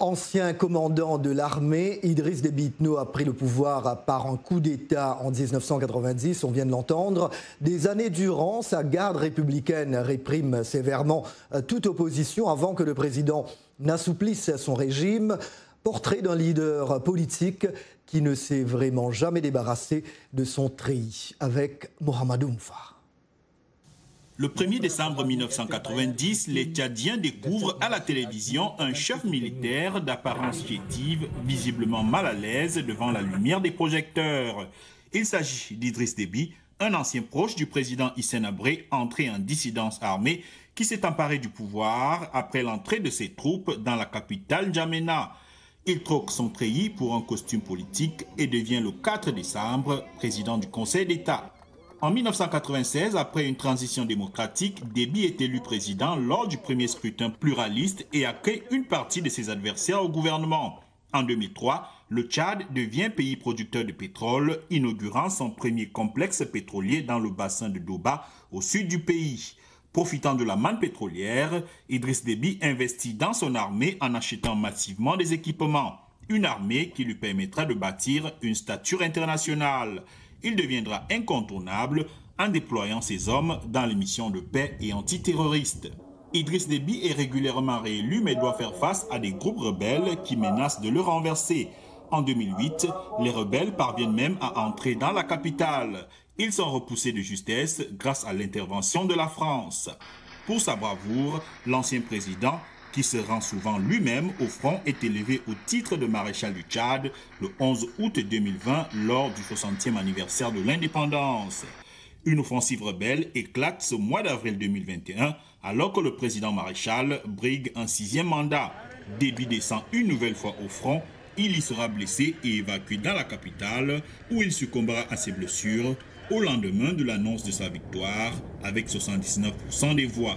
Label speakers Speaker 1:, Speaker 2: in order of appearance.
Speaker 1: Ancien commandant de l'armée, Idriss Déby Itno a pris le pouvoir par un coup d'État en 1990, on vient de l'entendre. Des années durant, sa garde républicaine réprime sévèrement toute opposition avant que le président n'assouplisse son régime. Portrait d'un leader politique qui ne s'est vraiment jamais débarrassé de son treillis, avec Mohamedou Moufa.
Speaker 2: Le 1er décembre 1990, les Tchadiens découvrent à la télévision un chef militaire d'apparence chétive, visiblement mal à l'aise devant la lumière des projecteurs. Il s'agit d'Idriss Déby, un ancien proche du président Hissène Habré, entré en dissidence armée, qui s'est emparé du pouvoir après l'entrée de ses troupes dans la capitale N'Djamena. Il troque son treillis pour un costume politique et devient le 4 décembre président du Conseil d'État. En 1996, après une transition démocratique, Déby est élu président lors du premier scrutin pluraliste et accueille une partie de ses adversaires au gouvernement. En 2003, le Tchad devient pays producteur de pétrole, inaugurant son premier complexe pétrolier dans le bassin de Doba, au sud du pays. Profitant de la manne pétrolière, Idriss Déby investit dans son armée en achetant massivement des équipements. Une armée qui lui permettra de bâtir une stature internationale. Il deviendra incontournable en déployant ses hommes dans les missions de paix et antiterroristes. Idriss Déby est régulièrement réélu mais doit faire face à des groupes rebelles qui menacent de le renverser. En 2008, les rebelles parviennent même à entrer dans la capitale. Ils sont repoussés de justesse grâce à l'intervention de la France. Pour sa bravoure, l'ancien président, qui se rend souvent lui-même au front, est élevé au titre de maréchal du Tchad le 11 août 2020 lors du 60e anniversaire de l'indépendance. Une offensive rebelle éclate ce mois d'avril 2021 alors que le président maréchal brigue un 6e mandat. Déby descend une nouvelle fois au front, il y sera blessé et évacué dans la capitale où il succombera à ses blessures au lendemain de l'annonce de sa victoire avec 79% des voix.